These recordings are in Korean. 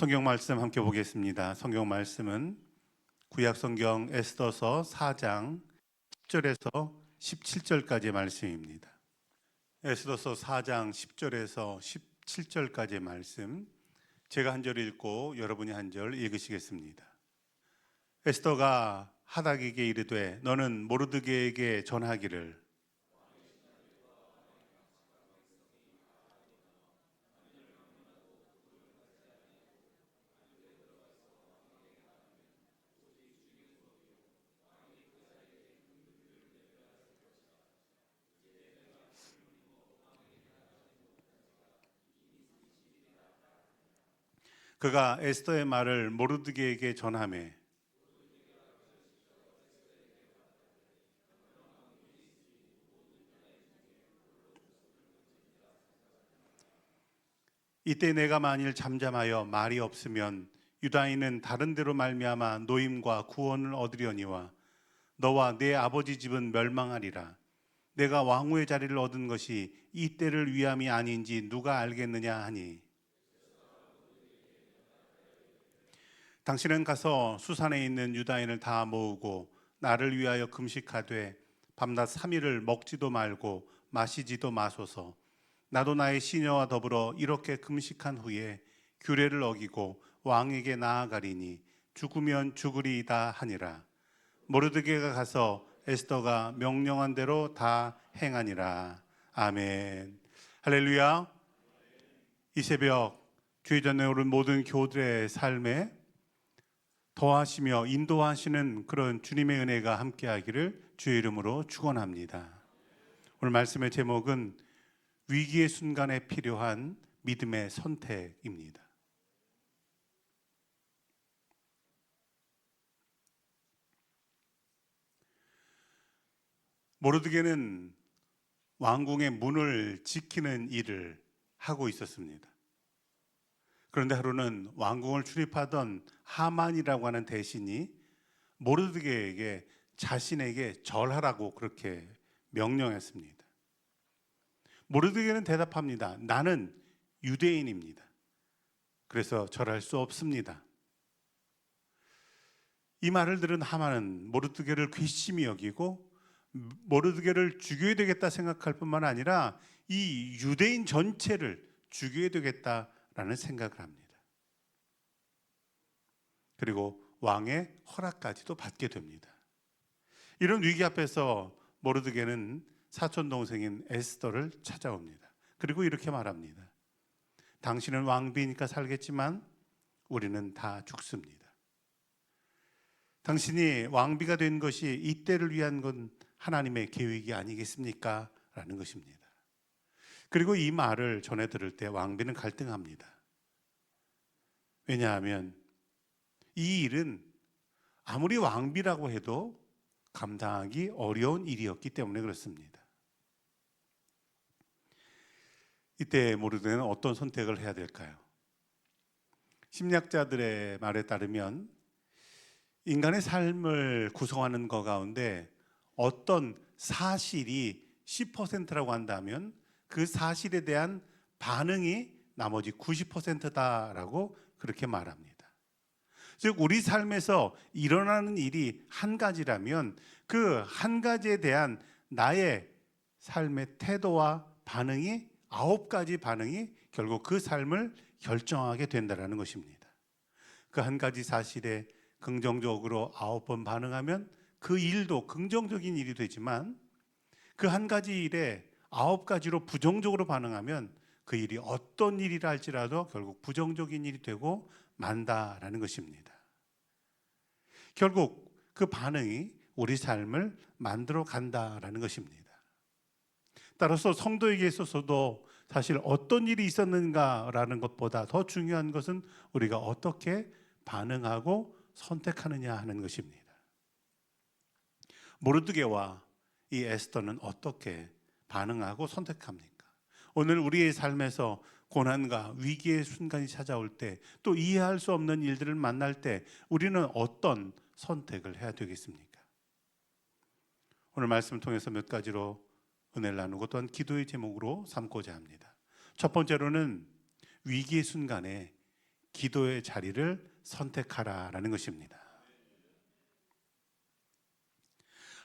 성경 말씀 함께 보겠습니다. 성경 말씀은 구약 성경 에스더서 4장 10절에서 17절까지의 말씀입니다. 에스더서 4장 10절에서 17절까지의 말씀, 제가 한 절 읽고 여러분이 한 절 읽으시겠습니다. 에스더가 하닥에게 이르되 너는 모르드게에게 전하기를 그가 에스더의 말을 모르드게에게 전하매 이때 내가 만일 잠잠하여 말이 없으면 유다인은 다른 데로 말미암아 노임과 구원을 얻으려니와 너와 내 아버지 집은 멸망하리라. 내가 왕후의 자리를 얻은 것이 이 때를 위함이 아닌지 누가 알겠느냐 하니 당신은 가서 수산에 있는 유다인을 다 모으고 나를 위하여 금식하되 밤낮 3일을 먹지도 말고 마시지도 마소서. 나도 나의 시녀와 더불어 이렇게 금식한 후에 규례를 어기고 왕에게 나아가리니 죽으면 죽으리이다 하니라. 모르드게가 가서 에스더가 명령한 대로 다 행하니라. 아멘. 할렐루야. 이 새벽 주의 전에 오른 모든 교우들의 삶에 더하시며 인도하시는 그런 주님의 은혜가 함께하기를 주의 이름으로 축원합니다. 오늘 말씀의 제목은 위기의 순간에 필요한 믿음의 선택입니다. 모르드게는 왕궁의 문을 지키는 일을 하고 있었습니다. 그런데 하루는 왕궁을 출입하던 하만이라고 하는 대신이 모르드게에게 자신에게 절하라고 그렇게 명령했습니다. 모르드게는 대답합니다. 나는 유대인입니다. 그래서 절할 수 없습니다. 이 말을 들은 하만은 모르드게를 괘씸히 여기고 모르드게를 죽여야 되겠다 생각할 뿐만 아니라 이 유대인 전체를 죽여야 되겠다라는 생각을 합니다. 그리고 왕의 허락까지도 받게 됩니다. 이런 위기 앞에서 모르드게는 사촌 동생인 에스더를 찾아옵니다. 그리고 이렇게 말합니다. 당신은 왕비니까 살겠지만 우리는 다 죽습니다. 당신이 왕비가 된 것이 이때를 위한 건 하나님의 계획이 아니겠습니까? 라는 것입니다. 그리고 이 말을 전해 들을 때 왕비는 갈등합니다. 왜냐하면 이 일은 아무리 왕비라고 해도 감당하기 어려운 일이었기 때문에 그렇습니다. 이때 모르드게는 어떤 선택을 해야 될까요? 심리학자들의 말에 따르면 인간의 삶을 구성하는 것 가운데 어떤 사실이 10%라고 한다면 그 사실에 대한 반응이 나머지 90%다라고 그렇게 말합니다. 즉 우리 삶에서 일어나는 일이 한 가지라면 그 한 가지에 대한 나의 삶의 태도와 반응이 9가지 반응이 결국 그 삶을 결정하게 된다는 것입니다. 그 한 가지 사실에 긍정적으로 9번 반응하면 그 일도 긍정적인 일이 되지만 그 한 가지 일에 9가지로 부정적으로 반응하면 그 일이 어떤 일이라 할지라도 결국 부정적인 일이 되고 만다라는 것입니다. 결국 그 반응이 우리 삶을 만들어 간다라는 것입니다. 따라서 성도에게 있어서도 사실 어떤 일이 있었는가라는 것보다 더 중요한 것은 우리가 어떻게 반응하고 선택하느냐 하는 것입니다. 모르드게와 이 에스더는 어떻게 반응하고 선택합니까? 오늘 우리의 삶에서 고난과 위기의 순간이 찾아올 때, 또 이해할 수 없는 일들을 만날 때 우리는 어떤 선택을 해야 되겠습니까? 오늘 말씀을 통해서 몇 가지로 은혜를 나누고 또한 기도의 제목으로 삼고자 합니다. 첫 번째로는 위기의 순간에 기도의 자리를 선택하라라는 것입니다.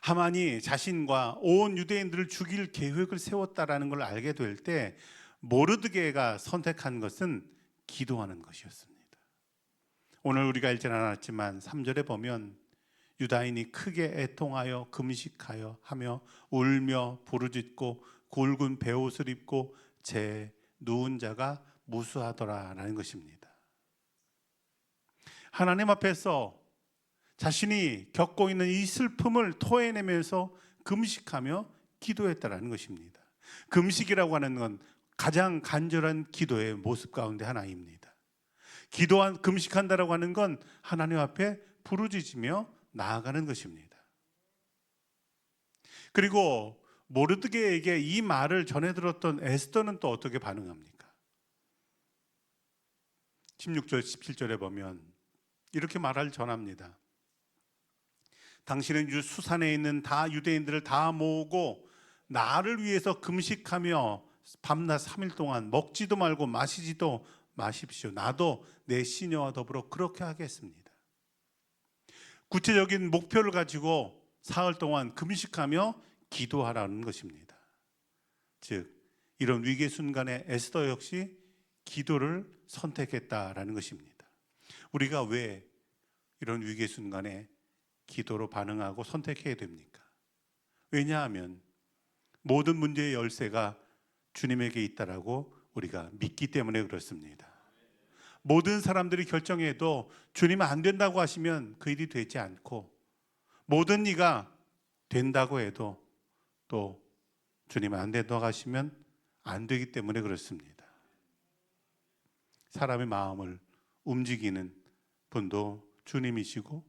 하만이 자신과 온 유대인들을 죽일 계획을 세웠다라는 걸 알게 될 때 모르드게가 선택한 것은 기도하는 것이었습니다. 오늘 우리가 읽지는 않았지만 3절에 보면 유다인이 크게 애통하여 금식하여 하며 울며 부르짖고 굵은 베옷을 입고 제 누운 자가 무수하더라라는 것입니다. 하나님 앞에서 자신이 겪고 있는 이 슬픔을 토해내면서 금식하며 기도했다라는 것입니다. 금식이라고 하는 건 가장 간절한 기도의 모습 가운데 하나입니다. 금식한다라고 하는 건 하나님 앞에 부르짖으며 나아가는 것입니다. 그리고 모르드게에게 이 말을 전해 들었던 에스더는 또 어떻게 반응합니까? 16절 17절에 보면 이렇게 말을 전합니다. 당신은 수산에 있는 다 유대인들을 다 모으고 나를 위해서 금식하며 밤낮 3일 동안 먹지도 말고 마시지도 마십시오. 나도 내 시녀와 더불어 그렇게 하겠습니다. 구체적인 목표를 가지고 사흘 동안 금식하며 기도하라는 것입니다. 즉 이런 위기의 순간에 에스더 역시 기도를 선택했다라는 것입니다. 우리가 왜 이런 위기의 순간에 기도로 반응하고 선택해야 됩니까? 왜냐하면 모든 문제의 열쇠가 주님에게 있다라고 우리가 믿기 때문에 그렇습니다. 모든 사람들이 결정해도 주님 안 된다고 하시면 그 일이 되지 않고, 모든 이가 된다고 해도 또 주님 안 된다고 하시면 안 되기 때문에 그렇습니다. 사람의 마음을 움직이는 분도 주님이시고,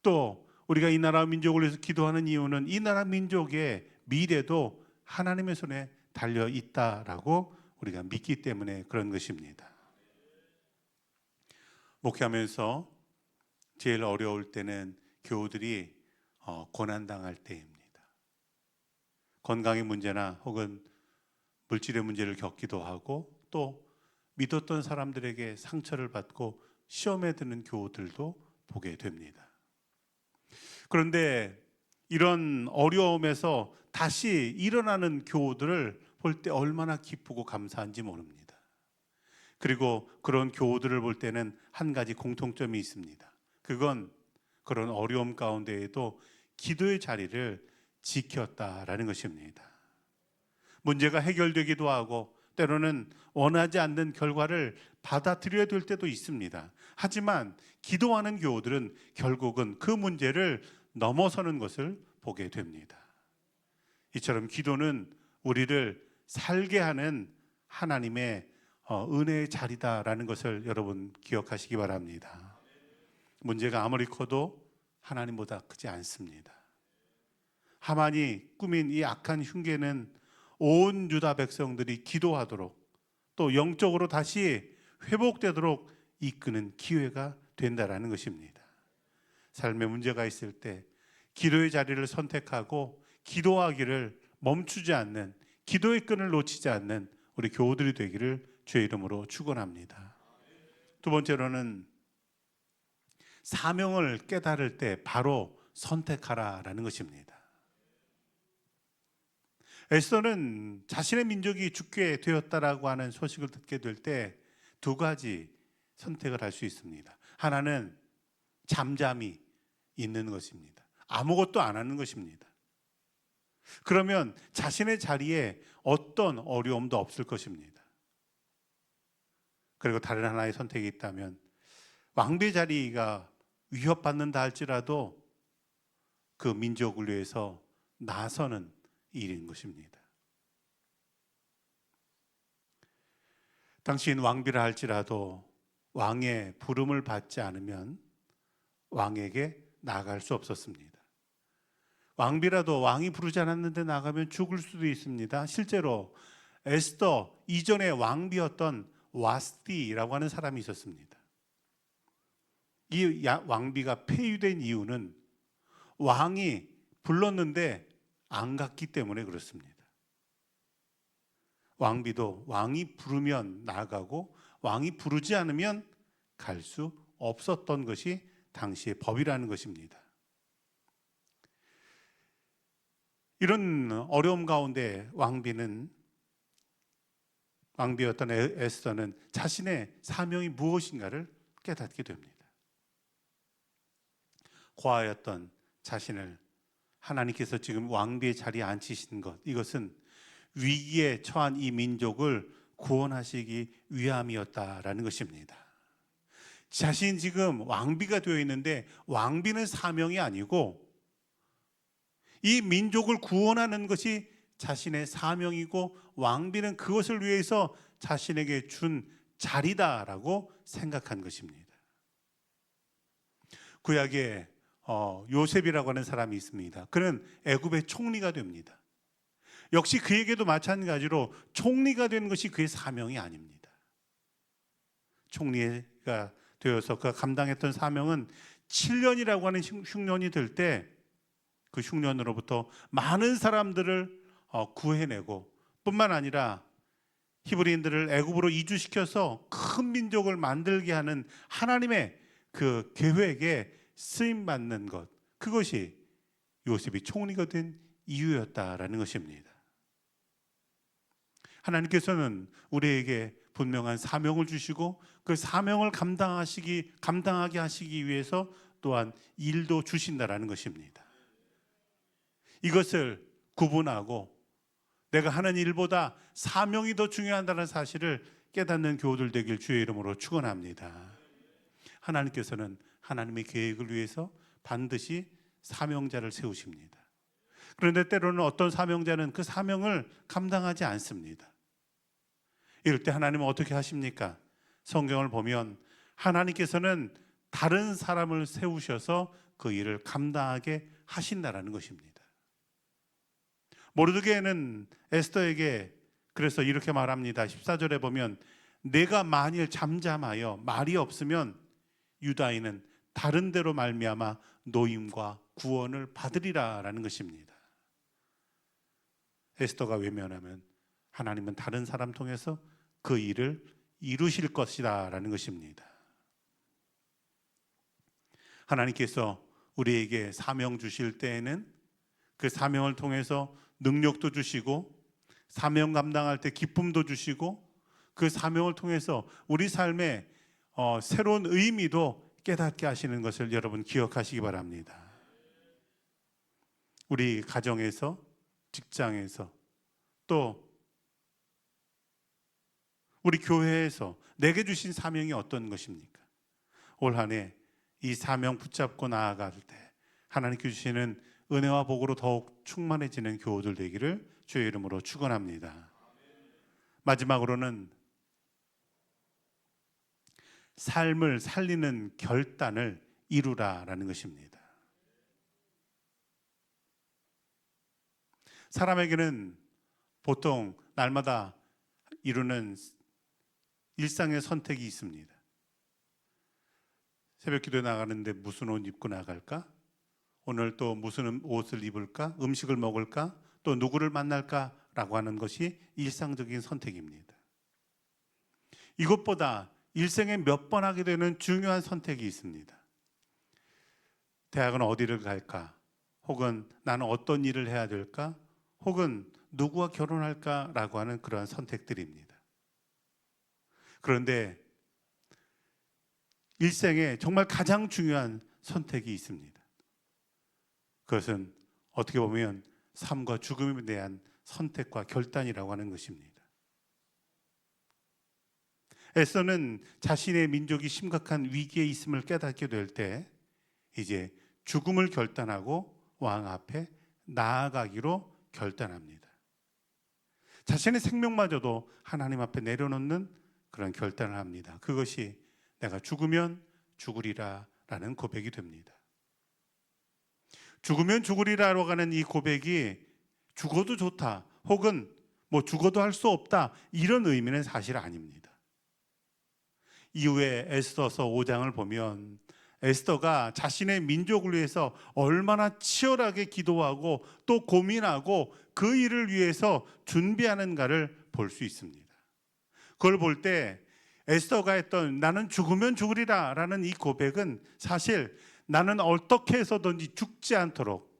또 우리가 이 나라 민족을 위해서 기도하는 이유는 이 나라 민족의 미래도 하나님의 손에 달려 있다라고 우리가 믿기 때문에 그런 것입니다. 목회하면서 제일 어려울 때는 교우들이 고난당할 때입니다. 건강의 문제나 혹은 물질의 문제를 겪기도 하고, 또 믿었던 사람들에게 상처를 받고 시험에 드는 교우들도 보게 됩니다. 그런데 이런 어려움에서 다시 일어나는 교우들을 볼 때 얼마나 기쁘고 감사한지 모릅니다. 그리고 그런 교우들을 볼 때는 한 가지 공통점이 있습니다. 그건 그런 어려움 가운데에도 기도의 자리를 지켰다라는 것입니다. 문제가 해결되기도 하고 때로는 원하지 않는 결과를 받아들여야 될 때도 있습니다. 하지만 기도하는 교우들은 결국은 그 문제를 넘어서는 것을 보게 됩니다. 이처럼 기도는 우리를 살게 하는 하나님의 은혜의 자리다라는 것을 여러분 기억하시기 바랍니다. 문제가 아무리 커도 하나님보다 크지 않습니다. 하만이 꾸민 이 악한 흉계는 온 유다 백성들이 기도하도록, 또 영적으로 다시 회복되도록 이끄는 기회가 된다라는 것입니다. 삶에 문제가 있을 때 기도의 자리를 선택하고 기도하기를 멈추지 않는, 기도의 끈을 놓치지 않는 우리 교우들이 되기를 주의 이름으로 축원합니다. 두 번째로는 사명을 깨달을 때 바로 선택하라라는 것입니다. 에스더는 자신의 민족이 죽게 되었다라고 하는 소식을 듣게 될 때 두 가지 선택을 할 수 있습니다. 하나는 잠잠히 있는 것입니다. 아무것도 안 하는 것입니다. 그러면 자신의 자리에 어떤 어려움도 없을 것입니다. 그리고 다른 하나의 선택이 있다면 왕비 자리가 위협받는다 할지라도 그 민족을 위해서 나서는 일인 것입니다. 당신 왕비라 할지라도 왕의 부름을 받지 않으면 왕에게 나아갈 수 없었습니다. 왕비라도 왕이 부르지 않았는데 나가면 죽을 수도 있습니다. 실제로 에스더 이전에 왕비였던 와스티라고 하는 사람이 있었습니다. 이 왕비가 폐위된 이유는 왕이 불렀는데 안 갔기 때문에 그렇습니다. 왕비도 왕이 부르면 나가고 왕이 부르지 않으면 갈 수 없었던 것이 당시의 법이라는 것입니다. 이런 어려움 가운데 왕비였던 에스더는 자신의 사명이 무엇인가를 깨닫게 됩니다. 고아였던 자신을 하나님께서 지금 왕비의 자리에 앉히신 것, 이것은 위기에 처한 이 민족을 구원하시기 위함이었다라는 것입니다. 자신 지금 왕비가 되어 있는데 왕비는 사명이 아니고 이 민족을 구원하는 것이 자신의 사명이고 왕비는 그것을 위해서 자신에게 준 자리다라고 생각한 것입니다. 구약에 요셉이라고 하는 사람이 있습니다. 그는 애굽의 총리가 됩니다. 역시 그에게도 마찬가지로 총리가 되는 것이 그의 사명이 아닙니다. 총리가 되어서 그가 감당했던 사명은 7년이라고 하는 흉년이 될 때 그 흉년으로부터 많은 사람들을 구해내고 뿐만 아니라 히브리인들을 애굽으로 이주시켜서 큰 민족을 만들게 하는 하나님의 그 계획에 쓰임받는 것, 그것이 요셉이 총리가 된 이유였다라는 것입니다. 하나님께서는 우리에게 분명한 사명을 주시고 그 사명을 감당하게 하시기 위해서 또한 일도 주신다라는 것입니다. 이것을 구분하고 내가 하는 일보다 사명이 더 중요하다는 사실을 깨닫는 교우들 되길 주의 이름으로 축원합니다. 하나님께서는 하나님의 계획을 위해서 반드시 사명자를 세우십니다. 그런데 때로는 어떤 사명자는 그 사명을 감당하지 않습니다. 이럴 때 하나님은 어떻게 하십니까? 성경을 보면 하나님께서는 다른 사람을 세우셔서 그 일을 감당하게 하신다라는 것입니다. 모르드게는 에스더에게 그래서 이렇게 말합니다. 14절에 보면 내가 만일 잠잠하여 말이 없으면 유다인은 다른 데로 말미암아 노임과 구원을 받으리라라는 것입니다. 에스더가 외면하면 하나님은 다른 사람 통해서 그 일을 이루실 것이다라는 것입니다. 하나님께서 우리에게 사명 주실 때에는 그 사명을 통해서 능력도 주시고 사명 감당할 때 기쁨도 주시고 그 사명을 통해서 우리 삶에 새로운 의미도 깨닫게 하시는 것을 여러분 기억하시기 바랍니다. 우리 가정에서, 직장에서, 또 우리 교회에서 내게 주신 사명이 어떤 것입니까? 올 한 해 이 사명 붙잡고 나아갈 때 하나님께 주시는 은혜와 복으로 더욱 충만해지는 교우들 되기를 주의 이름으로 축원합니다. 마지막으로는 삶을 살리는 결단을 이루라라는 것입니다. 사람에게는 보통 날마다 이루는 일상의 선택이 있습니다. 새벽 기도에 나가는데 무슨 옷 입고 나갈까? 오늘 또 무슨 옷을 입을까? 음식을 먹을까? 또 누구를 만날까? 라고 하는 것이 일상적인 선택입니다. 이것보다 일생에 몇 번 하게 되는 중요한 선택이 있습니다. 대학은 어디를 갈까? 혹은 나는 어떤 일을 해야 될까? 혹은 누구와 결혼할까? 라고 하는 그러한 선택들입니다. 그런데 일생에 정말 가장 중요한 선택이 있습니다. 그것은 어떻게 보면 삶과 죽음에 대한 선택과 결단이라고 하는 것입니다. 에스더는 자신의 민족이 심각한 위기에 있음을 깨닫게 될 때 이제 죽음을 결단하고 왕 앞에 나아가기로 결단합니다. 자신의 생명마저도 하나님 앞에 내려놓는 그런 결단을 합니다. 그것이 내가 죽으면 죽으리라 라는 고백이 됩니다. 죽으면 죽으리라고 하는 이 고백이 죽어도 좋다 혹은 죽어도 할 수 없다 이런 의미는 사실 아닙니다. 이후에 에스더서 5장을 보면 에스더가 자신의 민족을 위해서 얼마나 치열하게 기도하고 또 고민하고 그 일을 위해서 준비하는가를 볼 수 있습니다. 그걸 볼 때 에스더가 했던 나는 죽으면 죽으리라 라는 이 고백은 사실 나는 어떻게 해서든지 죽지 않도록,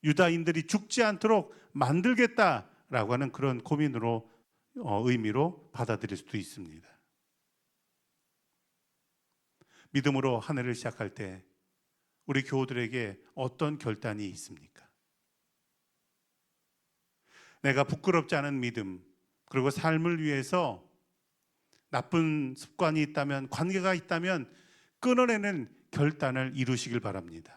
유다인들이 죽지 않도록 만들겠다라고 하는 그런 고민으로 의미로 받아들일 수도 있습니다. 믿음으로 한 해를 시작할 때 우리 교우들에게 어떤 결단이 있습니까? 내가 부끄럽지 않은 믿음, 그리고 삶을 위해서 나쁜 습관이 있다면, 관계가 있다면 끊어내는 결단을 이루시길 바랍니다.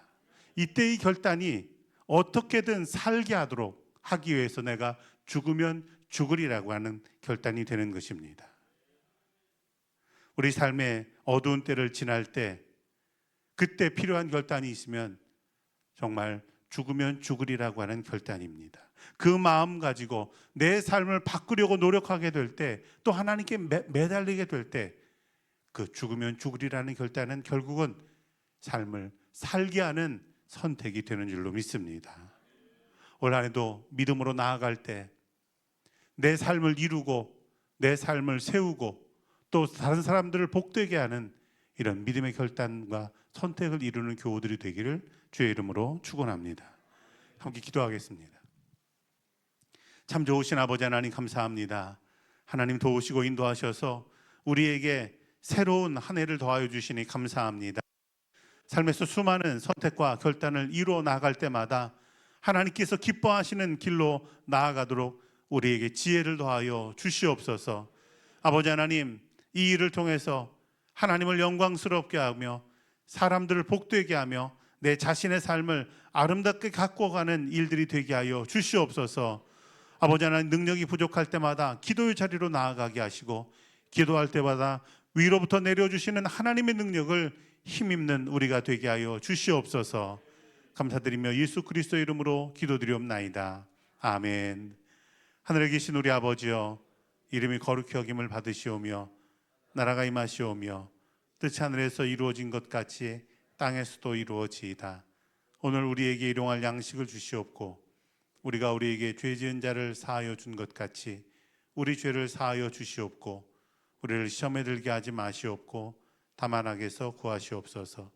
이때 이 결단이 어떻게든 살게 하도록 하기 위해서 내가 죽으면 죽으리라고 하는 결단이 되는 것입니다. 우리 삶의 어두운 때를 지날 때 그때 필요한 결단이 있으면 정말 죽으면 죽으리라고 하는 결단입니다. 그 마음 가지고 내 삶을 바꾸려고 노력하게 될 때, 또 하나님께 매달리게 될 때 그 죽으면 죽으리라는 결단은 결국은 삶을 살게 하는 선택이 되는 줄로 믿습니다. 올 한해도 믿음으로 나아갈 때 내 삶을 이루고 내 삶을 세우고 또 다른 사람들을 복되게 하는 이런 믿음의 결단과 선택을 이루는 교우들이 되기를 주의 이름으로 축원합니다. 함께 기도하겠습니다. 참 좋으신 아버지 하나님 감사합니다. 하나님 도우시고 인도하셔서 우리에게 새로운 한 해를 더하여 주시니 감사합니다. 삶에서 수많은 선택과 결단을 이루어 나갈 때마다 하나님께서 기뻐하시는 길로 나아가도록 우리에게 지혜를 더하여 주시옵소서. 아버지 하나님, 이 일을 통해서 하나님을 영광스럽게 하며 사람들을 복되게 하며 내 자신의 삶을 아름답게 갖고 가는 일들이 되게 하여 주시옵소서. 아버지 하나님, 능력이 부족할 때마다 기도의 자리로 나아가게 하시고 기도할 때마다 위로부터 내려주시는 하나님의 능력을 힘입는 우리가 되게 하여 주시옵소서. 감사드리며 예수 그리스도의 이름으로 기도드리옵나이다. 아멘. 하늘에 계신 우리 아버지여, 이름이 거룩히 여김을 받으시오며 나라가 임하시오며 뜻이 하늘에서 이루어진 것 같이 땅에서도 이루어지이다. 오늘 우리에게 일용할 양식을 주시옵고 우리가 우리에게 죄 지은 자를 사하여 준 것 같이 우리 죄를 사하여 주시옵고 우리를 시험에 들게 하지 마시옵고 다만 악에서 구하시옵소서.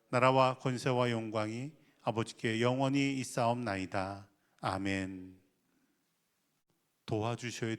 나라와 권세와 영광이 아버지께 영원히 있사옵나이다. 아멘. 도와주셔야